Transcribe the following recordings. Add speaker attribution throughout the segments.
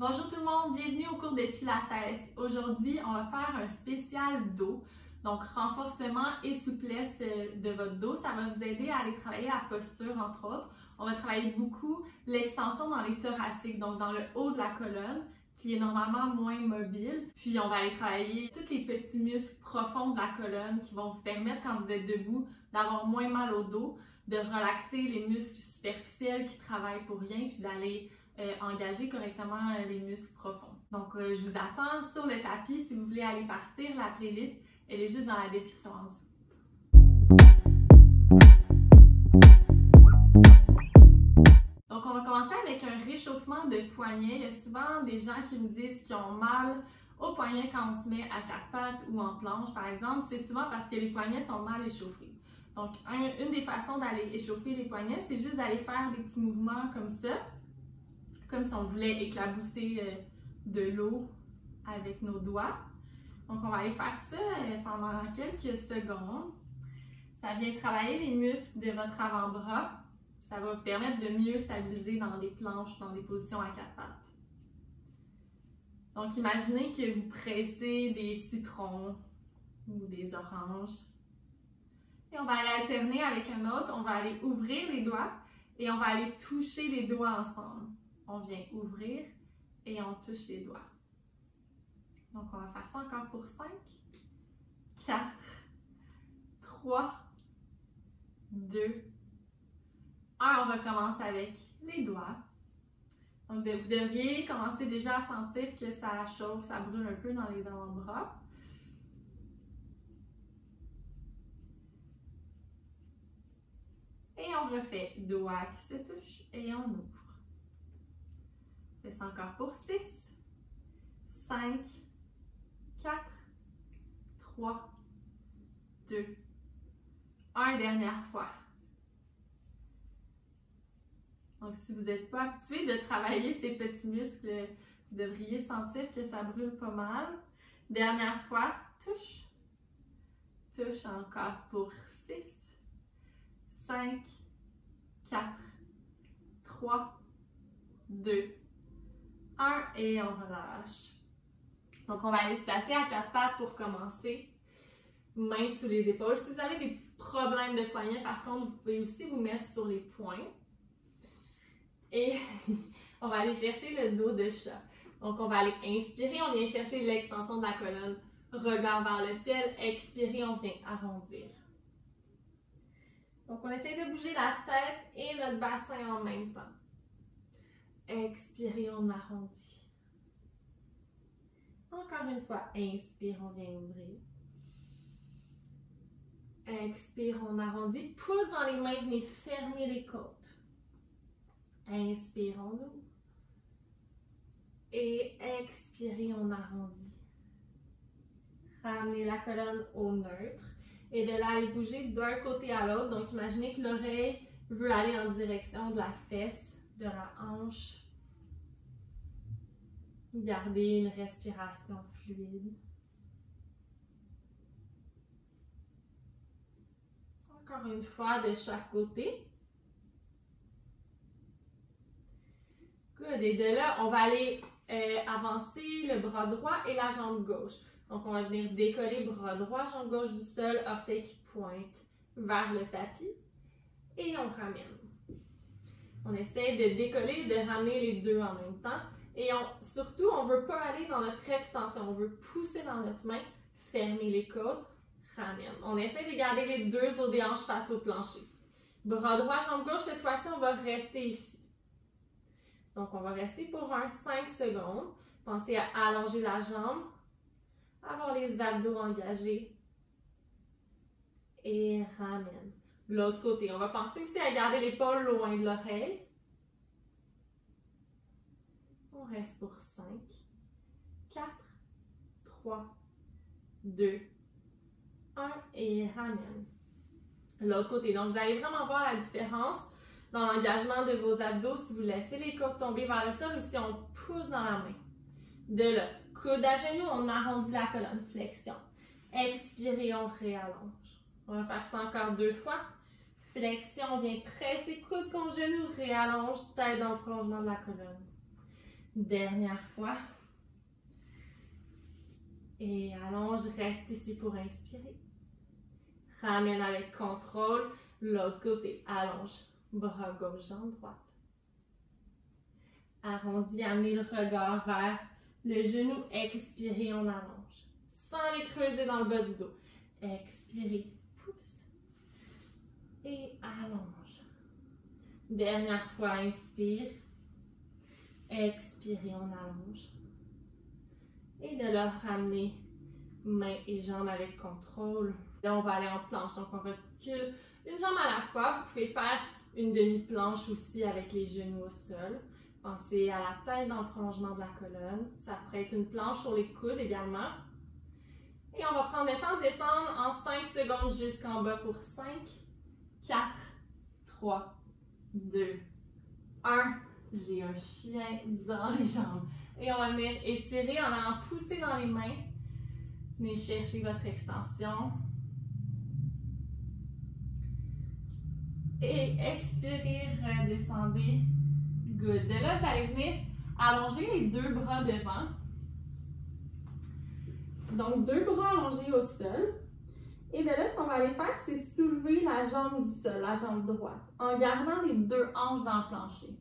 Speaker 1: Bonjour tout le monde, bienvenue au cours de Pilates. Aujourd'hui, on va faire un spécial dos, donc renforcement et souplesse de votre dos. Ça va vous aider à aller travailler la posture entre autres. On va travailler beaucoup l'extension dans les thoraciques, donc dans le haut de la colonne, qui est normalement moins mobile. Puis on va aller travailler tous les petits muscles profonds de la colonne qui vont vous permettre, quand vous êtes debout, d'avoir moins mal au dos, de relaxer les muscles superficiels qui travaillent pour rien, puis d'aller engager correctement les muscles profonds. Donc, je vous attends sur le tapis. Si vous voulez aller partir, la playlist, elle est juste dans la description en dessous. Donc, on va commencer avec un réchauffement de poignet. Il y a souvent des gens qui me disent qu'ils ont mal au poignet quand on se met à quatre pattes ou en planche, par exemple. C'est souvent parce que les poignets sont mal échauffés. Donc, une des façons d'aller échauffer les poignets, c'est juste d'aller faire des petits mouvements comme ça, comme si on voulait éclabousser de l'eau avec nos doigts. Donc, on va aller faire ça pendant quelques secondes. Ça vient travailler les muscles de votre avant-bras. Ça va vous permettre de mieux stabiliser dans des planches, dans des positions à quatre pattes. Donc, imaginez que vous pressez des citrons ou des oranges. Et on va aller alterner avec un autre. On va aller ouvrir les doigts et on va aller toucher les doigts ensemble. On vient ouvrir et on touche les doigts. Donc, on va faire ça encore pour 5, 4, 3, 2, 1. On recommence avec les doigts. Donc, vous devriez commencer déjà à sentir que ça chauffe, ça brûle un peu dans les avant-bras. Et on refait doigts qui se touchent et on ouvre. On fait ça encore pour 6, 5, 4, 3, 2, 1. Dernière fois. Donc, si vous n'êtes pas habitué de travailler ces petits muscles, vous devriez sentir que ça brûle pas mal. Dernière fois, touche. Touche encore pour 6, 5, 4, 3, 2, 1 et on relâche. Donc, on va aller se placer à quatre pattes pour commencer. Mains sous les épaules. Si vous avez des problèmes de poignet, par contre, vous pouvez aussi vous mettre sur les poings. Et on va aller chercher le dos de chat. Donc, on va aller inspirer, on vient chercher l'extension de la colonne. Regard vers le ciel. Expirer, on vient arrondir. Donc, on essaie de bouger la tête et notre bassin en même temps. Expirez, on arrondit. Encore une fois, inspire, on vient ouvrir. Expire, on arrondit. Pouce dans les mains, venez fermer les côtes. Inspire, on ouvre. Et expirez, on arrondit. Ramenez la colonne au neutre. Et de là, aller bouger d'un côté à l'autre. Donc, imaginez que l'oreille veut aller en direction de la fesse, de la hanche. Gardez une respiration fluide. Encore une fois, de chaque côté. Good. Et de là, on va aller avancer le bras droit et la jambe gauche. Donc, on va venir décoller bras droit, jambe gauche du sol, orteil qui pointe vers le tapis. Et on ramène. On essaie de décoller et de ramener les deux en même temps. Et surtout, on ne veut pas aller dans notre extension. On veut pousser dans notre main, fermer les côtes, ramène. On essaie de garder les deux os des hanches face au plancher. Bras droit, jambe gauche, cette fois-ci, on va rester ici. Donc, on va rester pour 5 secondes. Pensez à allonger la jambe, avoir les abdos engagés et ramène. L'autre côté, on va penser aussi à garder l'épaule loin de l'oreille. On reste pour 5, 4, 3, 2, 1 et ramène. L'autre côté. Donc, vous allez vraiment voir la différence dans l'engagement de vos abdos si vous laissez les côtes tomber vers le sol ou si on pousse dans la main. De là, coude à genoux, on arrondit la colonne, flexion. Expirez, on réallonge. On va faire ça encore 2 fois. Flexion, on vient presser coude contre genou, réallonge, tête dans le prolongement de la colonne. Dernière fois. Et allonge, reste ici pour inspirer. Ramène avec contrôle. L'autre côté, allonge. Bras gauche, jambe droite. Arrondis, amenez le regard vers le genou. Expirez, on allonge. Sans les creuser dans le bas du dos. Expirez, pousse. Et allonge. Dernière fois, inspire. Expirez, on allonge. Et de là, ramener mains et jambes avec contrôle. Là, on va aller en planche. Donc, on recule une jambe à la fois. Vous pouvez faire une demi-planche aussi avec les genoux au sol. Pensez à la tête dans le prolongement de la colonne. Ça pourrait être une planche sur les coudes également. Et on va prendre le temps de descendre en 5 secondes jusqu'en bas pour 5, 4, 3, 2, 1. J'ai un chien dans les jambes. Et on va venir étirer en allant pousser dans les mains. Venez chercher votre extension. Et expirez, redescendez. Good. De là, vous allez venir allonger les deux bras devant. Donc, deux bras allongés au sol. Et de là, ce qu'on va aller faire, c'est soulever la jambe du sol, la jambe droite, en gardant les deux hanches dans le plancher.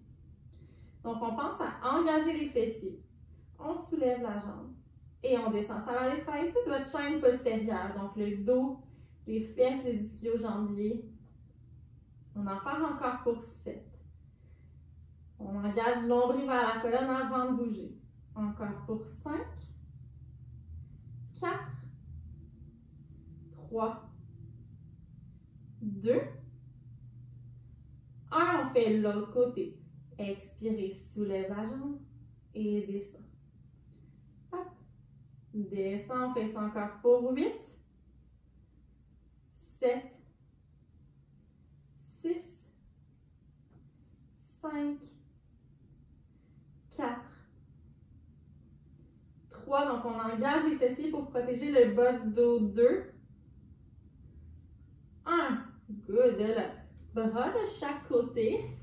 Speaker 1: Donc, on pense à engager les fessiers. On soulève la jambe et on descend. Ça va aller travailler toute votre chaîne postérieure, donc le dos, les fesses, les ischio-jambiers. On en fait encore pour 7. On engage l'ombril vers la colonne avant de bouger. Encore pour 5, 4, 3, 2, 1. On fait l'autre côté. Expirez, soulève la jambe et descend. Hop. Descend, on fait ça encore pour 8, 7, 6, 5, 4, 3. Donc, on engage les fessiers pour protéger le bas du dos. 2, 1. Good. Bras de chaque côté.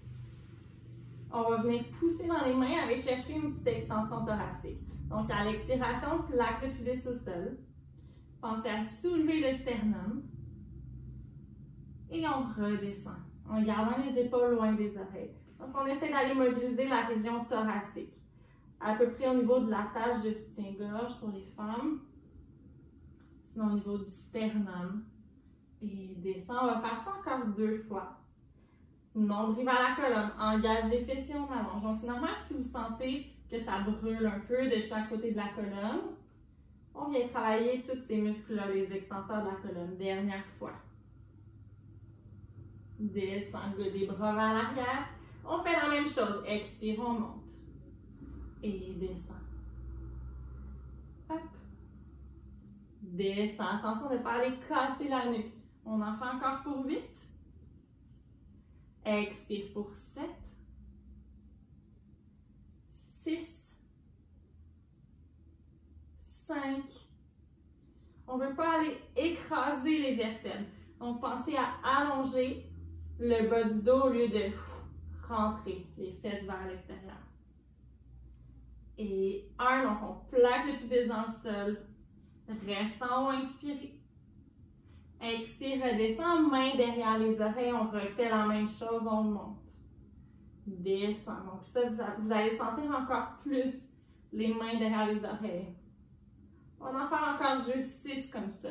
Speaker 1: On va venir pousser dans les mains, aller chercher une petite extension thoracique. Donc, à l'expiration, plaque le pubis au sol. Pensez à soulever le sternum. Et on redescend, en gardant les épaules loin des oreilles. Donc, on essaie d'aller mobiliser la région thoracique, à peu près au niveau de la tâche de soutien-gorge pour les femmes. Sinon, au niveau du sternum. Et descend, on va faire ça encore 2 fois. Nombril vers la colonne, engage les fessiers, on allonge. Donc, c'est normal si vous sentez que ça brûle un peu de chaque côté de la colonne. On vient travailler tous ces muscles-là, les extenseurs de la colonne. Dernière fois. Descend, des bras vers l'arrière. On fait la même chose. Expire, on monte. Et descend. Hop. Descend. Attention de ne pas aller casser la nuque. On en fait encore pour 8. Expire pour 7, 6, 5. On ne veut pas aller écraser les vertèbres. Donc, pensez à allonger le bas du dos au lieu de rentrer les fesses vers l'extérieur. Et 1, donc on plaque le pubis dans le sol. Reste en haut, inspirez. Expire, redescend, main derrière les oreilles, on refait la même chose, on monte. Descend. Donc ça, vous allez sentir encore plus les mains derrière les oreilles. On va en faire encore juste 6 comme ça.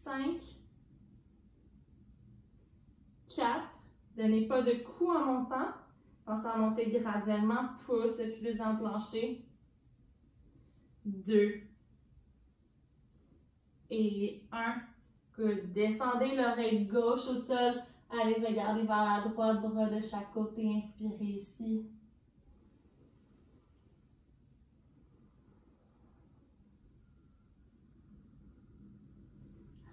Speaker 1: 5, 4, donnez pas de coup en montant. Pensez à monter graduellement, pousse le pubis dans le plancher. 2, et 1. Good. Descendez l'oreille gauche au sol. Allez regarder vers la droite, bras de chaque côté. Inspirez ici.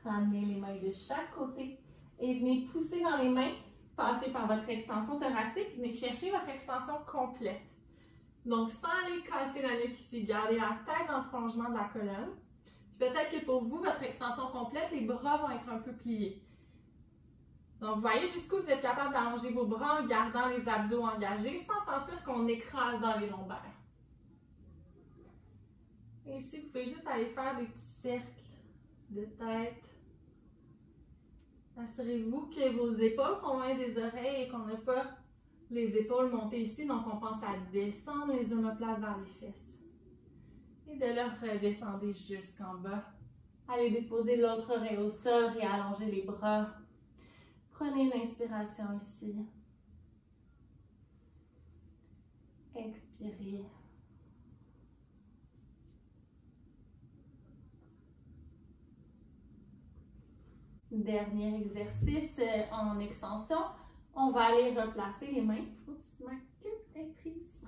Speaker 1: Ramenez les mains de chaque côté et venez pousser dans les mains. Passez par votre extension thoracique. Venez chercher votre extension complète. Donc, sans aller casser la nuque ici, gardez la tête dans le prolongement de la colonne. Peut-être que pour vous, votre extension complète, les bras vont être un peu pliés. Donc, vous voyez jusqu'où vous êtes capable d'allonger vos bras en gardant les abdos engagés sans sentir qu'on écrase dans les lombaires. Et ici, vous pouvez juste aller faire des petits cercles de tête. Assurez-vous que vos épaules sont loin des oreilles et qu'on n'a pas les épaules montées ici. Donc, on pense à descendre les omoplates vers les fesses. Et de là, redescendez jusqu'en bas. Allez déposer l'autre oreille au sol et allonger les bras. Prenez une inspiration ici. Expirez. Dernier exercice en extension. On va aller replacer les mains. Oups, ma queue est prise.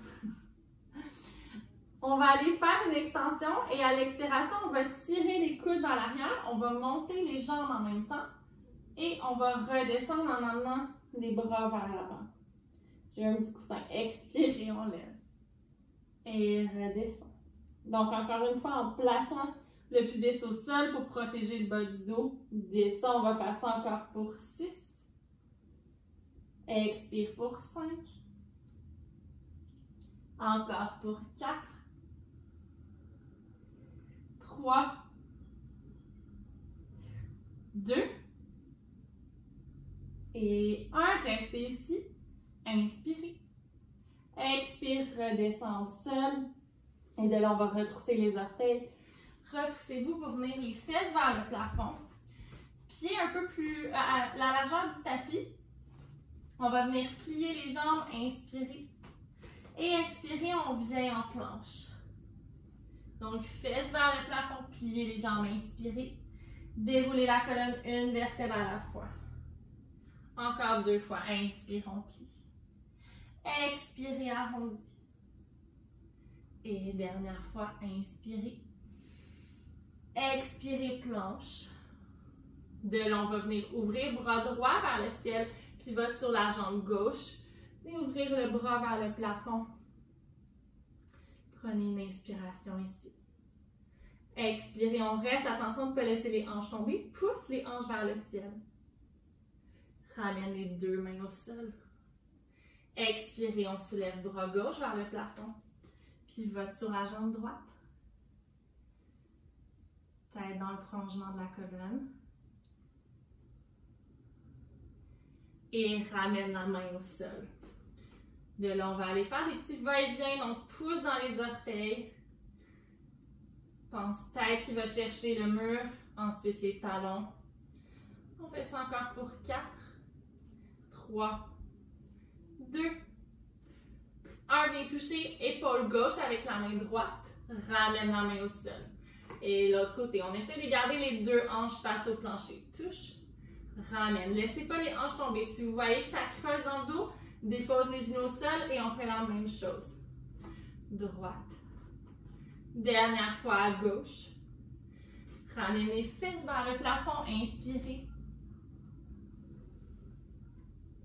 Speaker 1: On va aller faire une extension et à l'expiration, on va tirer les coudes vers l'arrière. On va monter les jambes en même temps et on va redescendre en amenant les bras vers l'avant. J'ai un petit coussin. Expirez, on lève. Et redescend. Donc, encore une fois, en plaçant le pubis au sol pour protéger le bas du dos. Descend, on va faire ça encore pour 6. Expire pour 5. Encore pour 4. 3. 2. Et 1. Restez ici. Inspirez. Expire, redescend au sol. Et de là, on va retrousser les orteils. Repoussez-vous pour venir les fesses vers le plafond. Pieds un peu plus à la largeur du tapis. On va venir plier les jambes, inspirer. Et expirer, on vient en planche. Donc, fesses vers le plafond, plier les jambes, inspirer. Dérouler la colonne une vertèbre à la fois. Encore 2 fois, inspire, on plie. Expirez, arrondi. Et dernière fois, inspirez. Expirez, planche. De là, on va venir ouvrir bras droit vers le ciel, pivote sur la jambe gauche. Et ouvrir le bras vers le plafond. Prenez une inspiration ici. Expirez, on reste. Attention de ne pas laisser les hanches tomber. Pousse les hanches vers le ciel. Ramène les 2 mains au sol. Expirez, on soulève bras gauche vers le plafond. Pivote sur la jambe droite. Tête dans le prolongement de la colonne. Et ramène la main au sol. De là, on va aller faire des petits va-et-vient. Donc, pouce dans les orteils. Pense tête qui va chercher le mur. Ensuite, les talons. On fait ça encore pour 4, 3, 2, 1. Viens toucher épaule gauche avec la main droite. Ramène la main au sol. Et l'autre côté, on essaie de garder les 2 hanches face au plancher. Touche. Ramène. Laissez pas les hanches tomber. Si vous voyez que ça creuse dans le dos, dépose les genoux au sol et on fait la même chose. Droite. Dernière fois à gauche. Ramène les fesses vers le plafond. Inspirez.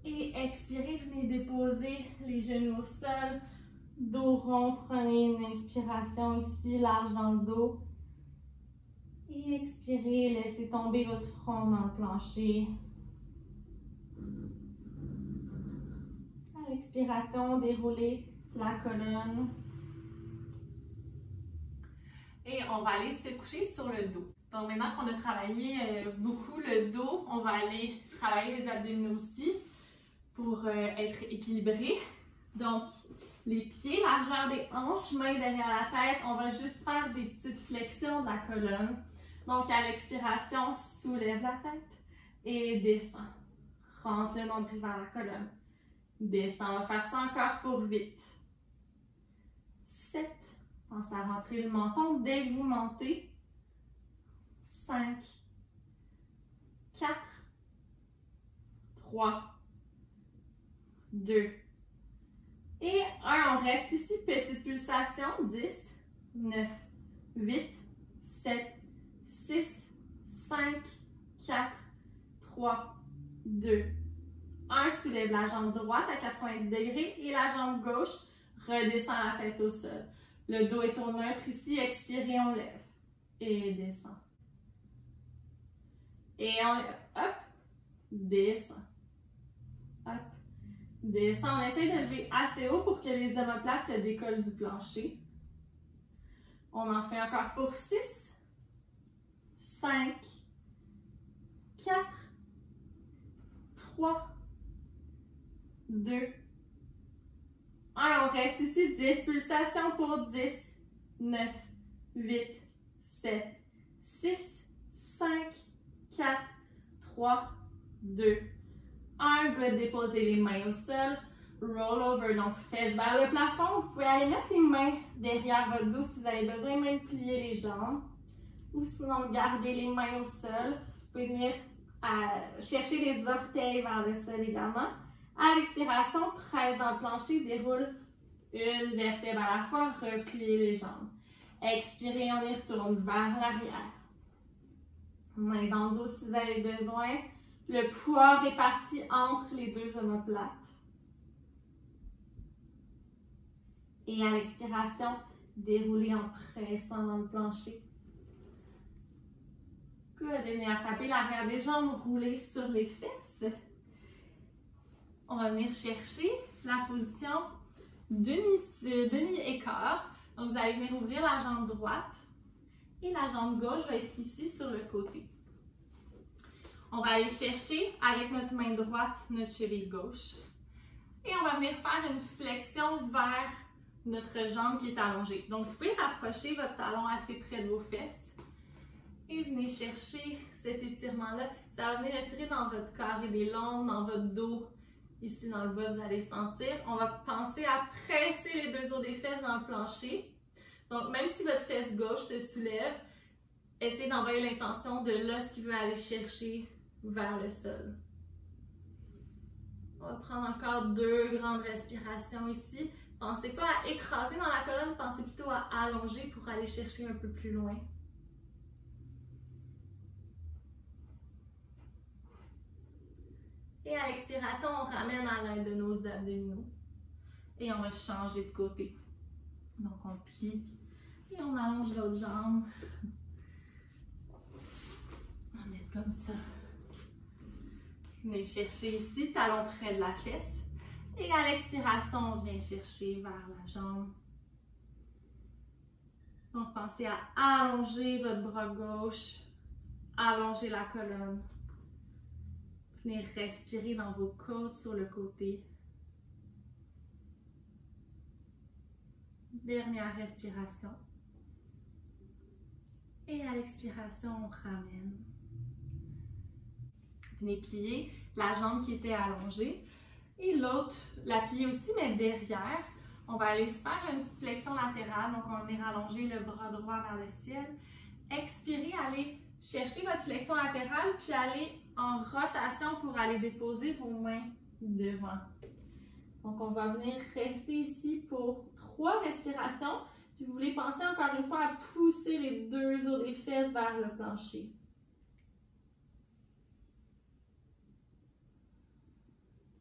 Speaker 1: Et expirez. Venez déposer les genoux au sol. Dos rond. Prenez une inspiration ici, large dans le dos. Et expirez, laissez tomber votre front dans le plancher. À l'expiration, déroulez la colonne. Et on va aller se coucher sur le dos. Donc maintenant qu'on a travaillé beaucoup le dos, on va aller travailler les abdominaux aussi pour être équilibré. Donc, les pieds, largeur des hanches, mains derrière la tête. On va juste faire des petites flexions de la colonne. Donc, à l'expiration, soulève la tête et descend. Rentre le nombril vers la colonne. Descend. On va faire ça encore pour 8. 7. Pensez à rentrer le menton dès que vous montez. 5. 4. 3. 2. Et 1. On reste ici. Petite pulsation. 10. 9. 8. 7. 6, 5, 4, 3, 2, 1. Soulève la jambe droite à 90 degrés et la jambe gauche redescend la tête au sol. Le dos est au neutre ici. Expirez, on lève. Et descend. Et on lève. Hop. Descend. Hop. Descend. On essaie de lever assez haut pour que les omoplates se décollent du plancher. On en fait encore pour 6, 5, 4, 3, 2, 1. On reste ici. 10 pulsations pour 10, 9, 8, 7, 6, 5, 4, 3, 2, 1. Good. Déposez les mains au sol. Roll over. Donc, fesses vers le plafond. Vous pouvez aller mettre les mains derrière votre dos si vous avez besoin, même plier les jambes. Ou sinon, garder les mains au sol. Vous pouvez venir chercher les orteils vers le sol également. À l'expiration, presse dans le plancher, déroule une vertèbre à la fois, repliez les jambes. Expirez, on y retourne vers l'arrière. Main dans le dos si vous avez besoin. Le poids réparti entre les deux omoplates. Et à l'expiration, déroulez en pressant dans le plancher. Good. Venez attraper l'arrière des jambes, rouler sur les fesses. On va venir chercher la position demi-écart. Donc, vous allez venir ouvrir la jambe droite et la jambe gauche va être ici sur le côté. On va aller chercher avec notre main droite notre cheville gauche. Et on va venir faire une flexion vers notre jambe qui est allongée. Donc, vous pouvez rapprocher votre talon assez près de vos fesses et venez chercher cet étirement-là. Ça va venir étirer dans votre carré des lombes, dans votre dos. Ici, dans le bas, vous allez sentir. On va penser à presser les deux os des fesses dans le plancher. Donc, même si votre fesse gauche se soulève, essayez d'envoyer l'intention de l'os qui veut aller chercher vers le sol. On va prendre encore 2 grandes respirations ici. Pensez pas à écraser dans la colonne, pensez plutôt à allonger pour aller chercher un peu plus loin. Et à l'expiration, on ramène à l'aide de nos abdominaux. Et on va changer de côté. Donc, on plie et on allonge l'autre jambe. On va mettre comme ça. Venez chercher ici, talon près de la fesse. Et à l'expiration, on vient chercher vers la jambe. Donc, pensez à allonger votre bras gauche, allonger la colonne. Venez respirer dans vos côtes sur le côté. Dernière respiration. Et à l'expiration, on ramène. Venez plier la jambe qui était allongée. Et l'autre, la plier aussi, mais derrière. On va aller se faire une petite flexion latérale. Donc, on va venir allonger le bras droit vers le ciel. Expirez, allez chercher votre flexion latérale, puis allez en rotation pour aller déposer vos mains devant. Donc, on va venir rester ici pour 3 respirations. Puis, vous voulez penser encore une fois à pousser les deux os des fesses vers le plancher.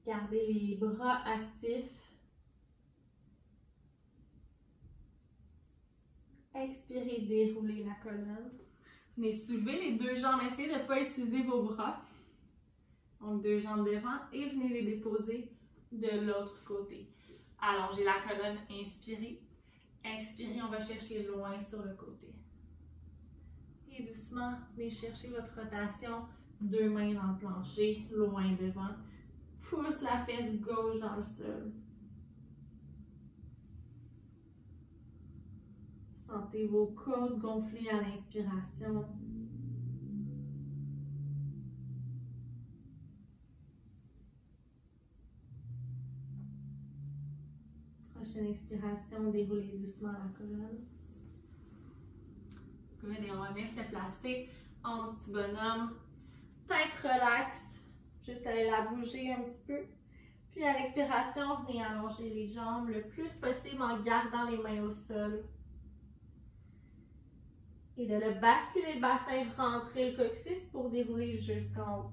Speaker 1: Gardez les bras actifs. Expirez, déroulez la colonne. Venez soulever les 2 jambes. Essayez de ne pas utiliser vos bras. Donc, 2 jambes devant et venez les déposer de l'autre côté. Allongez la colonne, inspirez. Expirez, on va chercher loin sur le côté. Et doucement, venez chercher votre rotation. 2 mains dans le plancher, loin devant. Pousse la fesse gauche dans le sol. Sentez vos côtes gonfler à l'inspiration. Prochaine expiration, déroulez doucement la colonne. Good, et on va venir se placer en petit bonhomme. Tête relaxe. Juste aller la bouger un petit peu. Puis à l'expiration, venez allonger les jambes le plus possible en gardant les mains au sol. Et de le basculer le bassin, rentrer le coccyx pour dérouler jusqu'en haut.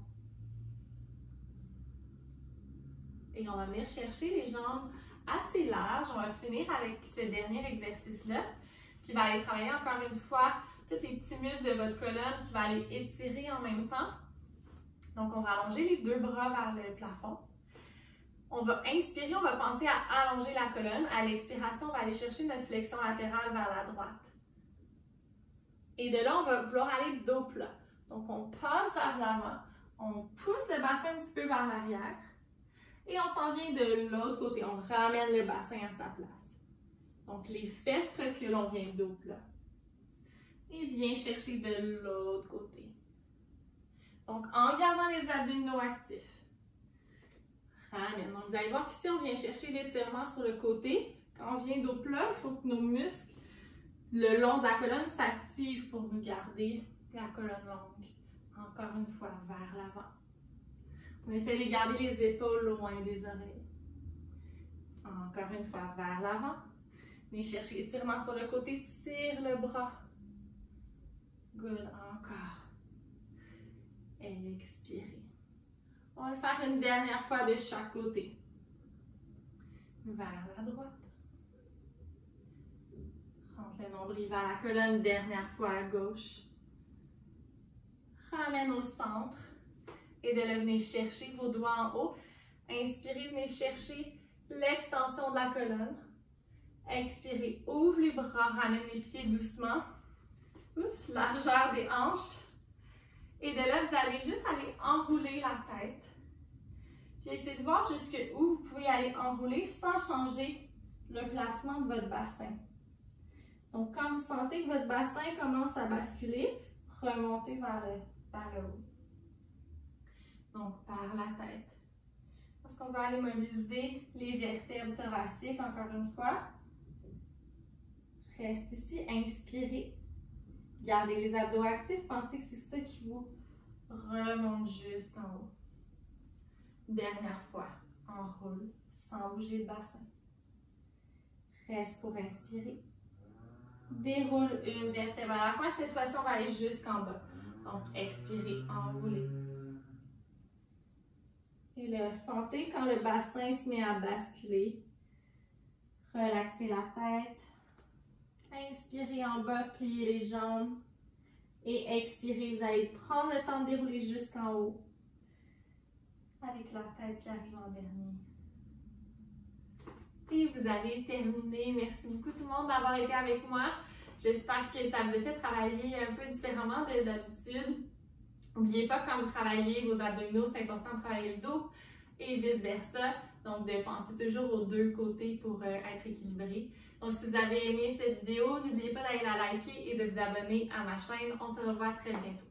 Speaker 1: Et on va venir chercher les jambes assez larges. On va finir avec ce dernier exercice-là, qui va aller travailler encore une fois tous les petits muscles de votre colonne, qui va aller étirer en même temps. Donc, on va allonger les 2 bras vers le plafond. On va inspirer, on va penser à allonger la colonne. À l'expiration, on va aller chercher notre flexion latérale vers la droite. Et de là, on va vouloir aller dos plat. Donc, on passe vers l'avant, on pousse le bassin un petit peu vers l'arrière et on s'en vient de l'autre côté. On ramène le bassin à sa place. Donc, les fesses reculent, on vient dos plat. Et viens chercher de l'autre côté. Donc, en gardant les abdominaux actifs. Ramène. Donc, vous allez voir qu'ici, on vient chercher l'étirement sur le côté. Quand on vient dos plat, il faut que nos muscles, le long de la colonne, s'activent pour nous garder la colonne longue. Encore une fois, vers l'avant. On essaie de garder les épaules loin des oreilles. Encore une fois, vers l'avant. Venez chercher l'étirement sur le côté, tire le bras. Good, encore. Expirez. On va le faire une dernière fois de chaque côté. Vers la droite. Rentre le nombril vers la colonne, dernière fois à gauche. Ramène au centre. Et de là, venez chercher vos doigts en haut. Inspirez, venez chercher l'extension de la colonne. Expirez, ouvre les bras, ramène les pieds doucement. Oups, largeur des hanches. Et de là, vous allez juste aller enrouler la tête. Puis essayez de voir jusqu'où vous pouvez aller enrouler sans changer le placement de votre bassin. Donc, quand vous sentez que votre bassin commence à basculer, remontez vers le haut. Donc, par la tête. Parce qu'on va aller mobiliser les vertèbres thoraciques, encore une fois. Reste ici, inspirez. Gardez les abdos actifs, pensez que c'est ça qui vous remonte jusqu'en haut. Dernière fois, enroule sans bouger le bassin. Reste pour inspirer. Déroule une vertèbre à la fois. Cette fois-ci, on va aller jusqu'en bas. Donc, expirez, enroulez. Et là, sentez quand le bassin se met à basculer. Relaxez la tête. Inspirez en bas, pliez les jambes. Et expirez, vous allez prendre le temps de dérouler jusqu'en haut. Avec la tête qui arrive en dernier. Et vous allez terminer. Merci beaucoup tout le monde d'avoir été avec moi. J'espère que ça vous a fait travailler un peu différemment de d'habitude. N'oubliez pas, quand vous travaillez vos abdominaux, c'est important de travailler le dos et vice-versa. Donc, de penser toujours aux deux côtés pour être équilibré. Donc, si vous avez aimé cette vidéo, n'oubliez pas d'aller la liker et de vous abonner à ma chaîne. On se revoit très bientôt.